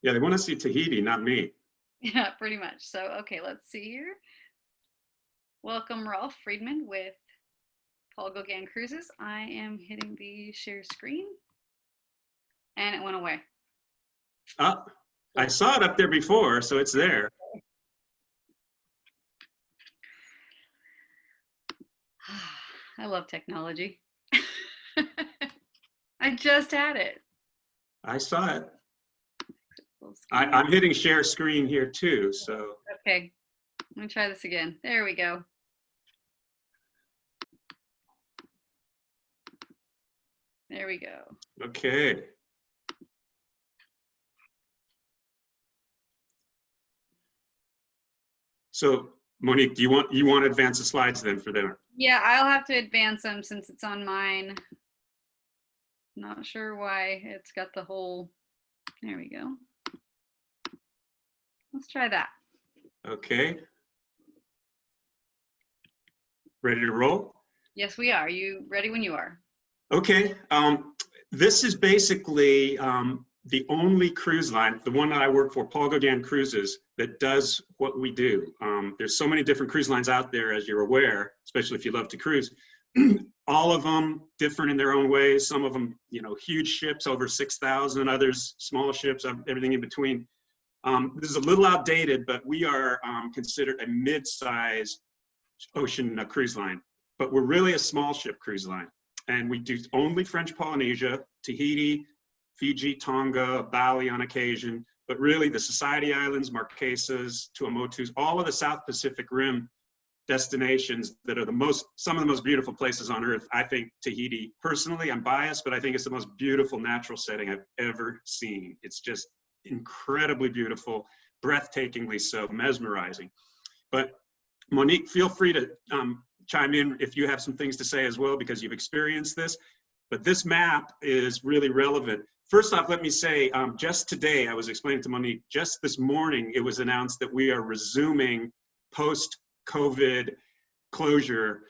Yeah, they want to see Tahiti, not me. Yeah, pretty much. So, okay, let's see here. Welcome, Rolf Friedman with Paul Gauguin Cruises. I am hitting the share screen and it went away. Oh, I saw it up there before, so it's there. I love technology. I just had it. I saw it. I'm hitting share screen here too, so. Okay, let me try this again. There we go. There we go. Okay. So Monique, do you want to advance the slides then for them? Yeah, I'll have to advance them since it's on mine. Not sure why it's got the whole, there we go. Let's try that. Okay. Ready to roll? Yes, we are. You ready when you are? Okay. This is basically the only cruise line, the one that I work for, Paul Gauguin Cruises, that does what we do. There's so many different cruise lines out there, as you're aware, especially if you love to cruise. All of them different in their own ways. Some of them, you know, huge ships over 6,000, others small ships, everything in between. This is a little outdated, but we are considered a mid-size ocean cruise line, but we're really a small ship cruise line. And we do only French Polynesia, Tahiti, Fiji, Tonga, Bali on occasion, but really the Society Islands, Marquesas, Tuamotus, all of the South Pacific Rim destinations that are some of the most beautiful places on earth. I think Tahiti, personally, I'm biased, but I think it's the most beautiful natural setting I've ever seen. It's just incredibly beautiful, breathtakingly so, mesmerizing. But Monique, feel free to chime in if you have some things to say as well, because you've experienced this. But this map is really relevant. First off, let me say, just today, I was explaining to Monique, just this morning, it was announced that we are resuming post-COVID closure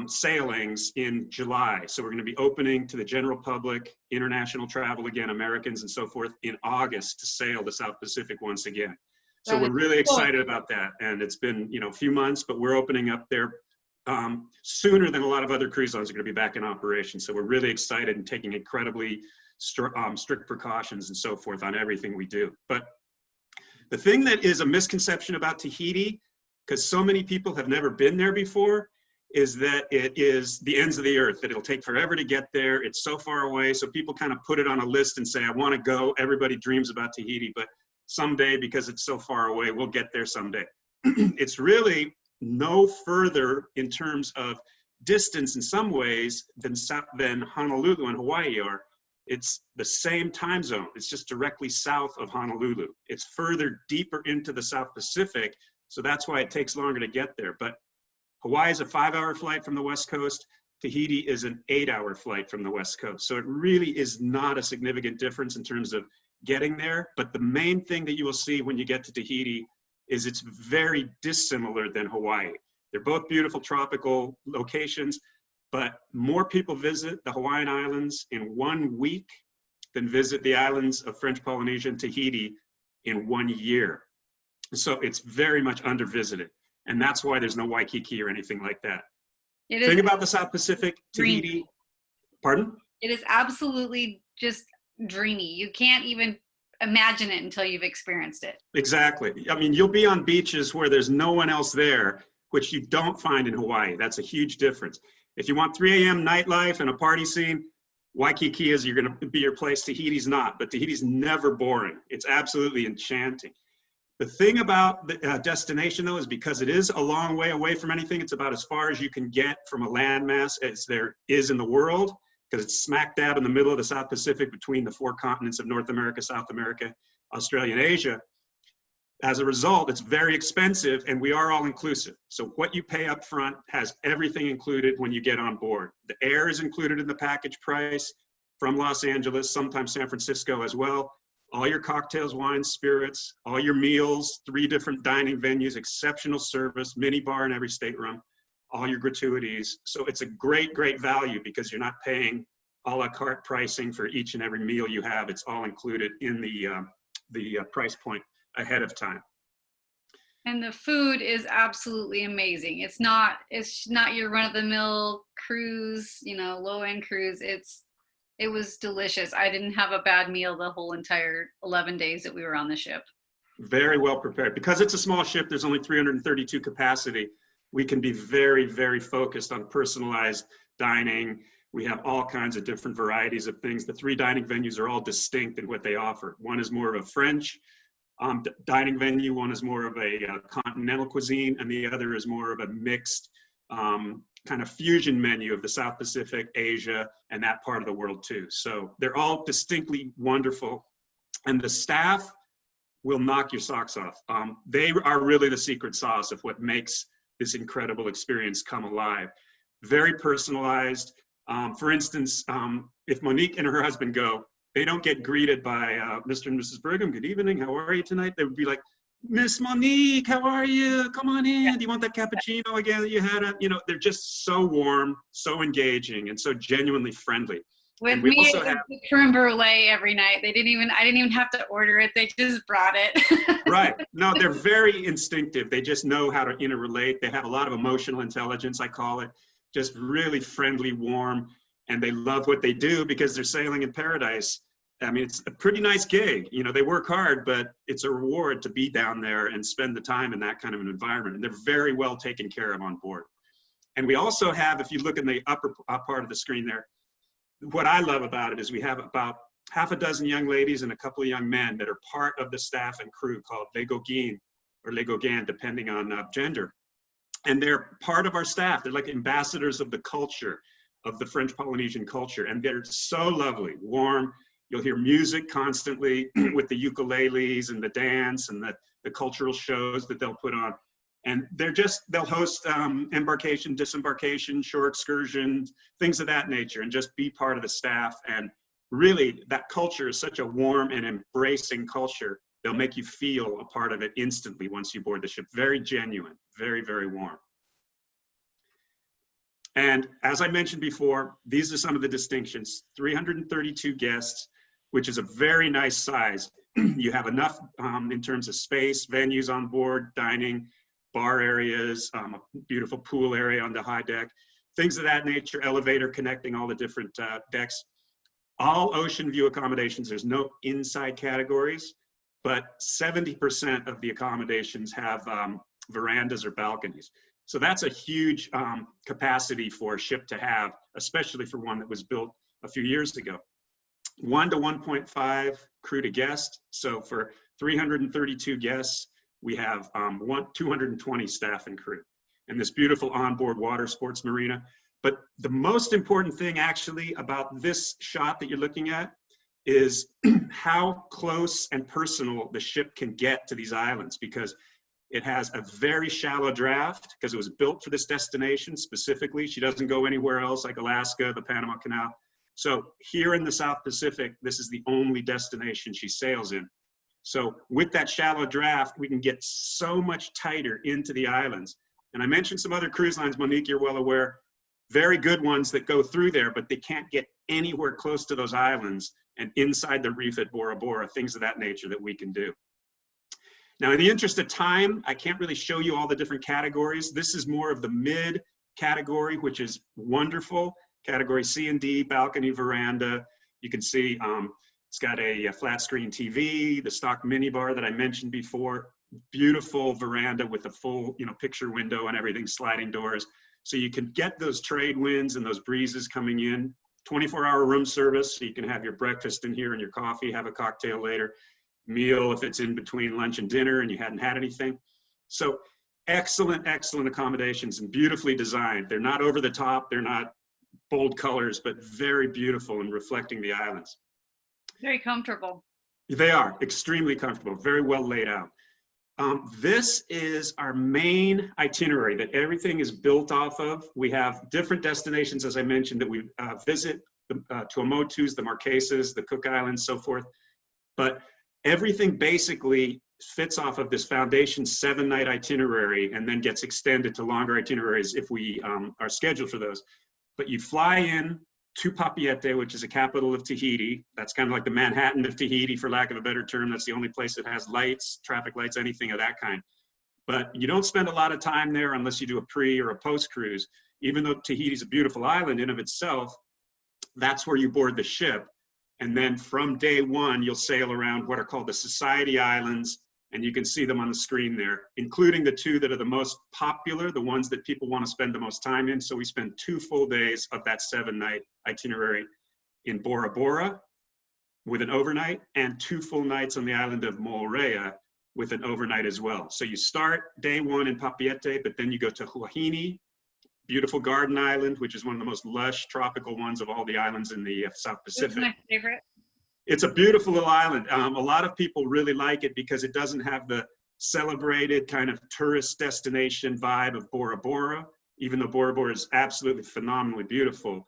sailings in July. So we're going to be opening to the general public, international travel again, Americans and so forth, in August to sail the South Pacific once again. So we're really excited about that. And it's been, you know, a few months, but we're opening up there sooner than a lot of other cruise lines are going to be back in operation. So we're really excited and taking incredibly strict precautions and so forth on everything we do. But the thing that is a misconception about Tahiti, because so many people have never been there before, is that it is the ends of the earth, that it'll take forever to get there. It's so far away. So people kind of put it on a list and say, I want to go. Everybody dreams about Tahiti, but someday, because it's so far away, we'll get there someday. It's really no further in terms of distance in some ways than Honolulu and Hawaii are. It's the same time zone. It's just directly south of Honolulu. It's further deeper into the South Pacific, so that's why it takes longer to get there. But Hawaii is a 5-hour flight from the West Coast. Tahiti is an 8-hour flight from the West Coast. So it really is not a significant difference in terms of getting there. But the main thing that you will see when you get to Tahiti is it's very dissimilar than Hawaii. They're both beautiful tropical locations, but more people visit the Hawaiian Islands in 1 week than visit the islands of French Polynesia and Tahiti in 1 year. So it's very much undervisited. And that's why there's no Waikiki or anything like that. Think about the South Pacific, Tahiti. Pardon? It is absolutely just dreamy. You can't even imagine it until you've experienced it. Exactly. I mean, you'll be on beaches where there's no one else there, which you don't find in Hawaii. That's a huge difference. If you want 3 a.m. nightlife and a party scene, Waikiki is going to be your place. Tahiti's not, but Tahiti's never boring. It's absolutely enchanting. The thing about the destination, though, is because it is a long way away from anything, it's about as far as you can get from a landmass as there is in the world, because it's smack dab in the middle of the South Pacific between the 4 continents of North America, South America, Australia, and Asia. As a result, it's very expensive, and we are all inclusive. So what you pay up front has everything included when you get on board. The air is included in the package price from Los Angeles, sometimes San Francisco as well. All your cocktails, wines, spirits, all your meals, 3 different dining venues, exceptional service, mini bar in every stateroom, all your gratuities. So it's a great, great value because you're not paying a la carte pricing for each and every meal you have. It's all included in the price point ahead of time. And the food is absolutely amazing. It's not your run-of-the-mill cruise, you know, low-end cruise. It was delicious. I didn't have a bad meal the whole entire 11 days that we were on the ship. Very well prepared. Because it's a small ship, there's only 332 capacity. We can be very, very focused on personalized dining. We have all kinds of different varieties of things. The 3 dining venues are all distinct in what they offer. One is more of a French dining venue, one is more of a continental cuisine, and the other is more of a mixed kind of fusion menu of the South Pacific, Asia, and that part of the world too. So they're all distinctly wonderful, and the staff will knock your socks off. They are really the secret sauce of what makes this incredible experience come alive. Very personalized. For instance, if Monique and her husband go, they don't get greeted by Mr. and Mrs. Brigham. Good evening, how are you tonight? They would be like, Miss Monique, how are you? Come on in. Do you want that cappuccino again that you had? You know, they're just so warm, so engaging, and so genuinely friendly. With and we me, also it was have the creme brulee every night. I didn't even have to order it. They just brought it. right. No, they're very instinctive. They just know how to interrelate. They have a lot of emotional intelligence, I call it. Just really friendly, warm. And they love what they do because they're sailing in paradise. I mean, it's a pretty nice gig. You know, they work hard, but it's a reward to be down there and spend the time in that kind of an environment. And they're very well taken care of on board. And we also have, if you look in the upper part of the screen there, what I love about it is we have about half a dozen young ladies and a couple of young men that are part of the staff and crew called Les Gauguin or Les Gauguin, depending on gender. And they're part of our staff. They're like ambassadors of the culture, of the French Polynesian culture. And they're so lovely, warm. You'll hear music constantly with the ukuleles and the dance and the cultural shows that they'll put on. And they'll host embarkation, disembarkation, shore excursions, things of that nature, and just be part of the staff. And really, that culture is such a warm and embracing culture. They'll make you feel a part of it instantly once you board the ship. Very genuine, very, very warm. And as I mentioned before, these are some of the distinctions. 332 guests, which is a very nice size. You have enough in terms of space, venues on board, dining, bar areas, a beautiful pool area on the high deck, things of that nature, elevator connecting all the different decks. All ocean view accommodations, there's no inside categories, but 70% of the accommodations have verandas or balconies. So that's a huge capacity for a ship to have, especially for one that was built a few years ago. 1 to 1.5 crew to guest. So for 332 guests, we have 220 staff and crew. And this beautiful onboard water sports marina. But the most important thing actually about this shot that you're looking at is how close and personal the ship can get to these islands, because it has a very shallow draft because it was built for this destination specifically. She doesn't go anywhere else like Alaska, the Panama Canal. So here in the South Pacific, this is the only destination she sails in. So with that shallow draft, we can get so much tighter into the islands. And I mentioned some other cruise lines, Monique, you're well aware, very good ones that go through there, but they can't get anywhere close to those islands and inside the reef at Bora Bora, things of that nature that we can do. Now, in the interest of time, I can't really show you all the different categories. This is more of the mid category, which is wonderful. Category C and D, balcony, veranda. You can see it's got a flat screen TV, the stock minibar that I mentioned before, beautiful veranda with a full, picture window and everything, sliding doors. So you can get those trade winds and those breezes coming in. 24-hour room service, so you can have your breakfast in here and your coffee, have a cocktail later. Meal if it's in between lunch and dinner and you hadn't had anything. So excellent, excellent accommodations and beautifully designed. They're not over the top, they're not bold colors, but very beautiful and reflecting the islands. Very comfortable. They are extremely comfortable, very well laid out. This is our main itinerary that everything is built off of. We have different destinations, as I mentioned, that we visit, the Tuamotus, the Marquesas, the Cook Islands, so forth. But everything basically fits off of this foundation 7-night itinerary and then gets extended to longer itineraries if we are scheduled for those. But you fly in to Papeete, which is the capital of Tahiti. That's kind of like the Manhattan of Tahiti, for lack of a better term. That's the only place that has lights, traffic lights, anything of that kind. But you don't spend a lot of time there unless you do a pre or a post cruise. Even though Tahiti is a beautiful island in of itself, that's where you board the ship. And then from day one, you'll sail around what are called the Society Islands, and you can see them on the screen there, including the two that are the most popular, the ones that people want to spend the most time in. So we spend 2 full days of that 7-night itinerary in Bora Bora with an overnight, and 2 full nights on the island of Moorea with an overnight as well. So you start day 1 in Papeete, but then you go to Huahine, beautiful garden island, which is one of the most lush tropical ones of all the islands in the South Pacific. It was my favorite. It's a beautiful little island. A lot of people really like it because it doesn't have the celebrated kind of tourist destination vibe of Bora Bora, even though Bora Bora is absolutely phenomenally beautiful,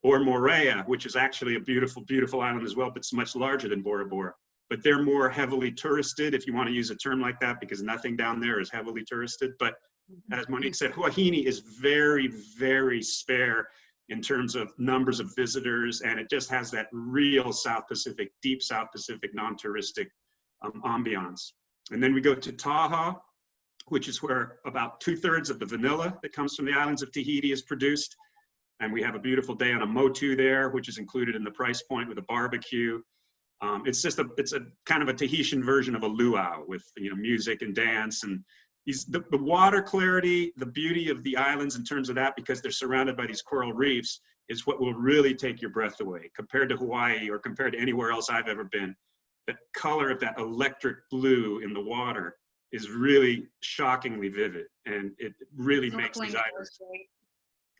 or Moorea, which is actually a beautiful, beautiful island as well, but it's much larger than Bora Bora. But they're more heavily touristed, if you want to use a term like that, because nothing down there is heavily touristed. But as Monique said, Huahine is very, very spare in terms of numbers of visitors, and it just has that real South Pacific, deep South Pacific, non-touristic ambiance. And then we go to Taha, which is where about 2/3 of the vanilla that comes from the islands of Tahiti is produced. And we have a beautiful day on a motu there, which is included in the price point with a barbecue. It's a kind of a Tahitian version of a luau with, you know, music and dance, and the water clarity, the beauty of the islands in terms of that, because they're surrounded by these coral reefs, is what will really take your breath away. Compared to Hawaii or compared to anywhere else I've ever been, the color of that electric blue in the water is really shockingly vivid, and it really makes these islands.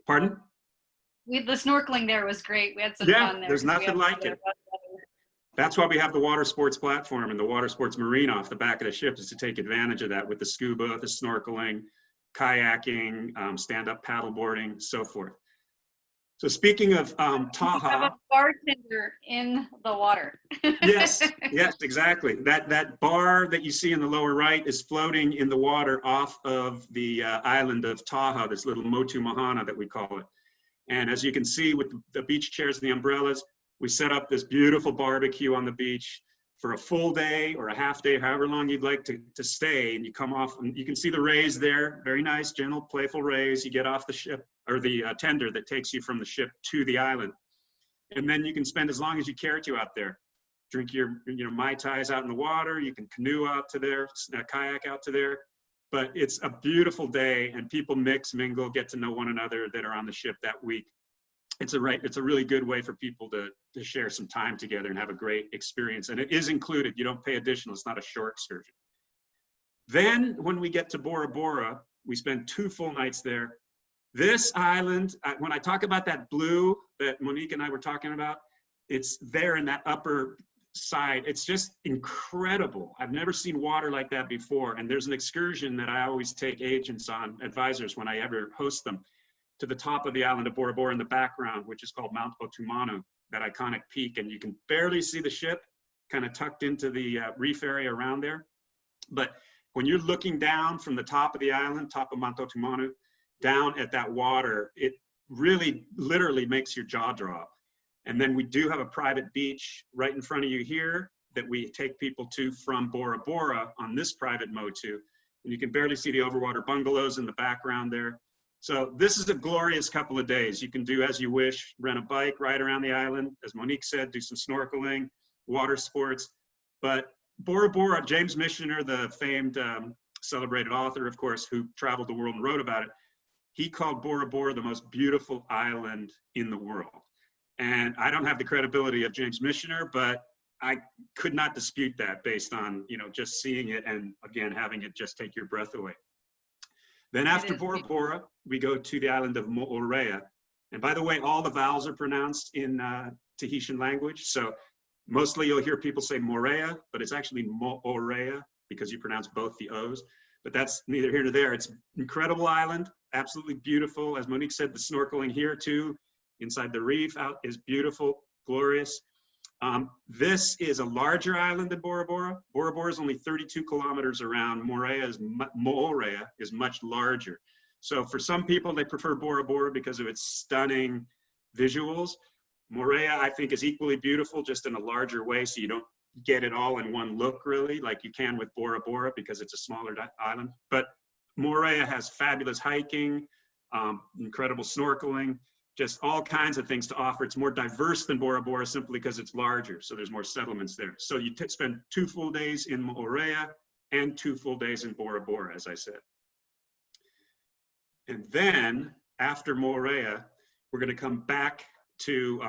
Pardon? The snorkeling there was great. We had some Yeah, fun there. there's nothing like it. That's why we have the water sports platform and the water sports marina off the back of the ship, is to take advantage of that with the scuba, the snorkeling, kayaking, stand-up paddleboarding, so forth. So speaking of Taha. You have a bartender in the water. Yes, exactly. That bar that you see in the lower right is floating in the water off of the island of Taha, this little Motu Mahana that we call it. And as you can see with the beach chairs and the umbrellas, we set up this beautiful barbecue on the beach for a full day or a half day, however long you'd like to stay. And you come off, and you can see the rays there, very nice, gentle, playful rays. You get off the ship, or the tender that takes you from the ship to the island. And then you can spend as long as you care to out there. Drink your, Mai Tais out in the water. You can canoe out to there, kayak out to there. But it's a beautiful day, and people mix, mingle, get to know one another that are on the ship that week. It's a really good way for people to share some time together and have a great experience. And it is included. You don't pay additional. It's not a shore excursion. Then when we get to Bora Bora, we spend 2 full nights there. This island, when I talk about that blue that Monique and I were talking about, it's there in that upper side. It's just incredible. I've never seen water like that before. And there's an excursion that I always take agents on, advisors, when I ever host them, to the top of the island of Bora Bora in the background, which is called Mount Otumanu, that iconic peak. And you can barely see the ship kind of tucked into the reef area around there. But when you're looking down from the top of the island, top of Mount Otumanu, down at that water, it really literally makes your jaw drop. And then we do have a private beach right in front of you here that we take people to from Bora Bora on this private motu. And you can barely see the overwater bungalows in the background there. So this is a glorious couple of days. You can do as you wish, rent a bike, ride around the island. As Monique said, do some snorkeling, water sports. But Bora Bora, James Michener, the famed celebrated author, of course, who traveled the world and wrote about it, he called Bora Bora the most beautiful island in the world. And I don't have the credibility of James Michener, but I could not dispute that based on, just seeing it and, again, having it just take your breath away. Then after Bora Bora, we go to the island of Moorea. And by the way, all the vowels are pronounced in Tahitian language. So mostly you'll hear people say Moorea, but it's actually Moorea because you pronounce both the O's. But that's neither here nor there. It's an incredible island, absolutely beautiful. As Monique said, the snorkeling here too, inside the reef out is beautiful, glorious. This is a larger island than Bora Bora. Bora Bora is only 32 kilometers around. Moorea is much larger. So for some people, they prefer Bora Bora because of its stunning visuals. Moorea, I think, is equally beautiful, just in a larger way, so you don't get it all in one look, really, like you can with Bora Bora, because it's a smaller island. But Moorea has fabulous hiking, incredible snorkeling, just all kinds of things to offer. It's more diverse than Bora Bora simply because it's larger, so there's more settlements there. So you spend 2 full days in Moorea and 2 full days in Bora Bora, as I said. And then, after Moorea, we're going to come back to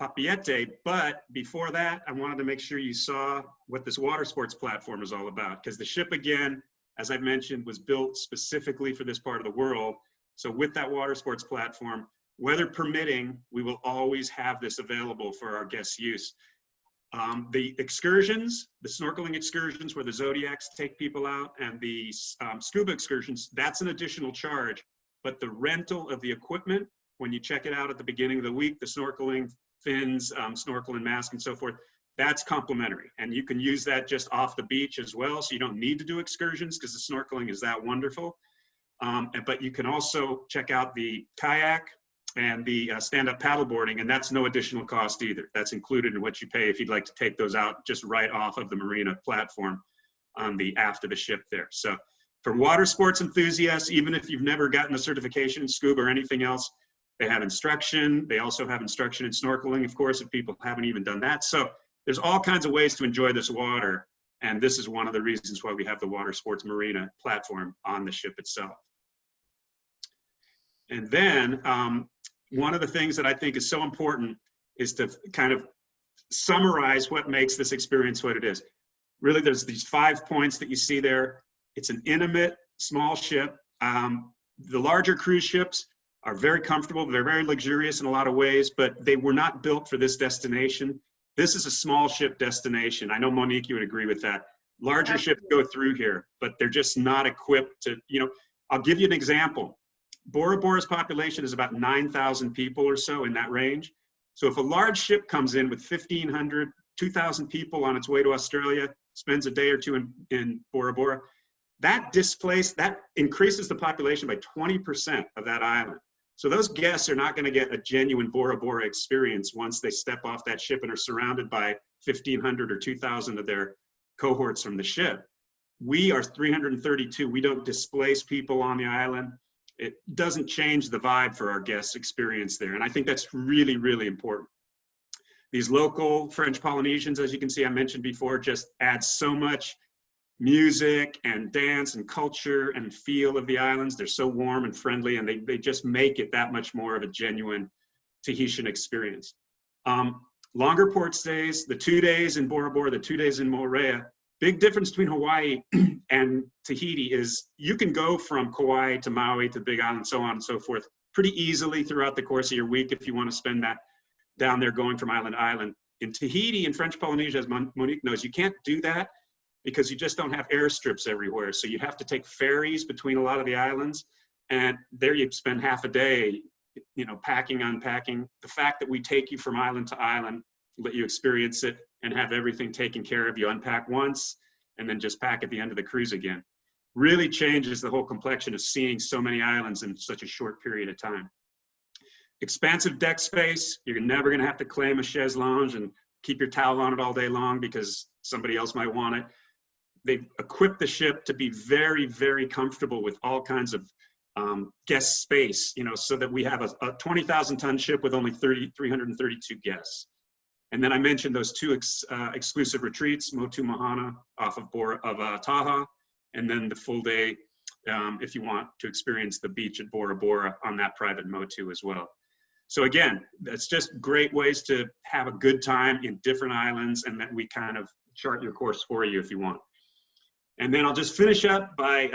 Papeete, but before that, I wanted to make sure you saw what this water sports platform is all about, because the ship, again, as I mentioned, was built specifically for this part of the world. So with that water sports platform, weather permitting, we will always have this available for our guests' use. The excursions, the snorkeling excursions where the Zodiacs take people out, and the scuba excursions, that's an additional charge. But the rental of the equipment, when you check it out at the beginning of the week, the snorkeling, fins, snorkel and mask and so forth, that's complimentary. And you can use that just off the beach as well. So you don't need to do excursions because the snorkeling is that wonderful. But you can also check out the kayak and the stand-up paddleboarding, and that's no additional cost either. That's included in what you pay if you'd like to take those out just right off of the marina platform on the aft of the ship there. So for water sports enthusiasts, even if you've never gotten a certification in scuba or anything else, they have instruction. They also have instruction in snorkeling, of course, if people haven't even done that. So there's all kinds of ways to enjoy this water, and this is one of the reasons why we have the water sports marina platform on the ship itself. And then one of the things that I think is so important is to kind of summarize what makes this experience what it is. Really, there's these 5 points that you see there. It's an intimate, small ship. The larger cruise ships are very comfortable. They're very luxurious in a lot of ways, but they were not built for this destination. This is a small ship destination. I know, Monique, you would agree with that. Larger ships go through here, but they're just not equipped to, I'll give you an example. Bora Bora's population is about 9,000 people or so, in that range. So if a large ship comes in with 1,500, 2,000 people on its way to Australia, spends a day or two in Bora Bora, that increases the population by 20% of that island. So those guests are not going to get a genuine Bora Bora experience once they step off that ship and are surrounded by 1,500 or 2,000 of their cohorts from the ship. We are 332. We don't displace people on the island. It doesn't change the vibe for our guests' experience there. And I think that's really, really important. These local French Polynesians, as you can see, I mentioned before, just add so much music and dance and culture and feel of the islands. They're so warm and friendly, and they just make it that much more of a genuine Tahitian experience. Longer port stays, the 2 days in Bora Bora, the 2 days in Moorea. Big difference between Hawaii and Tahiti is you can go from Kauai to Maui to Big Island, so on and so forth, pretty easily throughout the course of your week if you want to spend that down there going from island to island. In Tahiti and French Polynesia, as Monique knows, you can't do that because you just don't have airstrips everywhere. So you have to take ferries between a lot of the islands, and there you spend half a day, packing, unpacking. The fact that we take you from island to island, let you experience it, and have everything taken care of. You unpack once and then just pack at the end of the cruise again. Really changes the whole complexion of seeing so many islands in such a short period of time. Expansive deck space. You're never going to have to claim a chaise lounge and keep your towel on it all day long because somebody else might want it. They've equipped the ship to be very, very comfortable with all kinds of guest space, so that we have a 20,000 ton ship with only 332 guests. And then I mentioned those 2 exclusive retreats, Motu Mahana off of Taha, and then the full day if you want to experience the beach at Bora Bora on that private Motu as well. So again, that's just great ways to have a good time in different islands, and that we kind of chart your course for you if you want. And then I'll just finish up by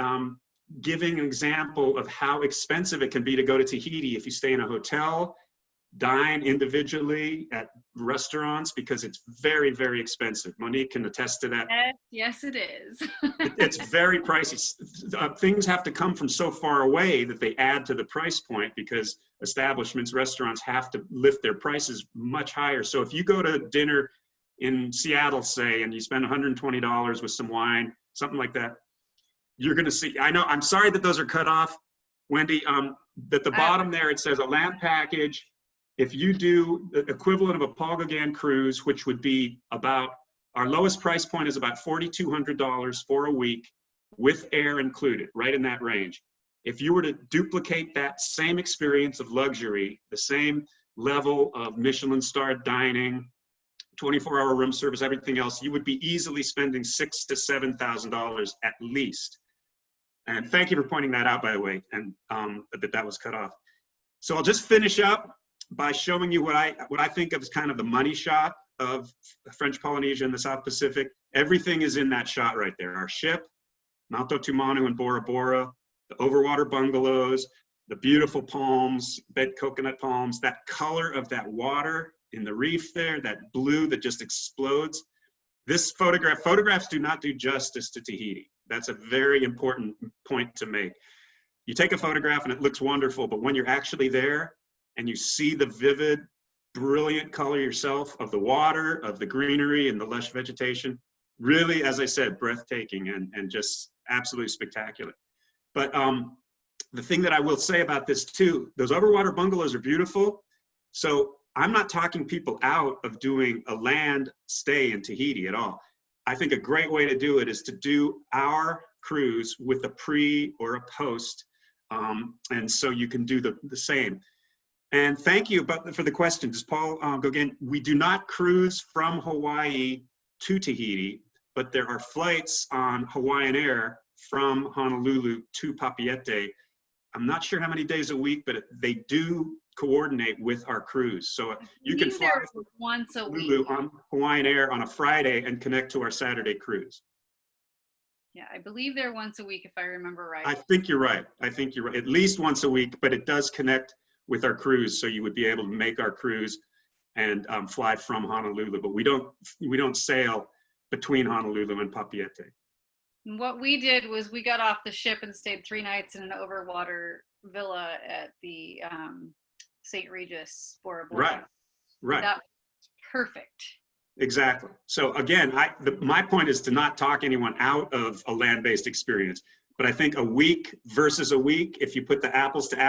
giving an example of how expensive it can be to go to Tahiti if you stay in a hotel, dine individually at restaurants, because it's very, very expensive. Monique can attest to that. Yes, it is. It's very pricey. Things have to come from so far away that they add to the price point, because establishments, restaurants have to lift their prices much higher. So if you go to dinner in Seattle, say, and you spend $120 with some wine, something like that, you're going to see, I know, I'm sorry that those are cut off, Wendy, at the bottom there, it says a land package if you do the equivalent of a Paul Gauguin cruise, which would be about, our lowest price point is about $4,200 for a week with air included, right in that range. If you were to duplicate that same experience of luxury, the same level of Michelin-starred dining, 24-hour room service, everything else, you would be easily spending $6,000 to $7,000 at least. And thank you for pointing that out, by the way, and that was cut off. So I'll just finish up by showing you what I think of as kind of the money shot of French Polynesia and the South Pacific. Everything is in that shot right there. Our ship, Malto Tumanu and Bora Bora, the overwater bungalows, the beautiful palms, bed coconut palms, that color of that water in the reef there, that blue that just explodes. This photographs do not do justice to Tahiti. That's a very important point to make. You take a photograph and it looks wonderful, but when you're actually there and you see the vivid, brilliant color yourself of the water, of the greenery and the lush vegetation, really, as I said, breathtaking and just absolutely spectacular. But the thing that I will say about this too, those overwater bungalows are beautiful. So I'm not talking people out of doing a land stay in Tahiti at all. I think a great way to do it is to do our cruise with a pre or a post. And so you can do the same. And thank you for the questions, Paul Gauguin. We do not cruise from Hawaii to Tahiti, but there are flights on Hawaiian Air from Honolulu to Papeete. I'm not sure how many days a week, but they do coordinate with our cruise. So you can fly once a Honolulu week on Hawaiian Air on a Friday and connect to our Saturday cruise. Yeah, I believe they're once a week, if I remember right. I think you're right. I think you're right. At least once a week, but it does connect with our cruise. So you would be able to make our cruise and fly from Honolulu, but we don't sail between Honolulu and Papeete. And what we did was we got off the ship and stayed 3 nights in an overwater villa at the St. Regis Bora Bora. Right. That was perfect. Exactly. So again, my point is to not talk anyone out of a land-based experience, but I think a week versus a week, if you put the apples to apples,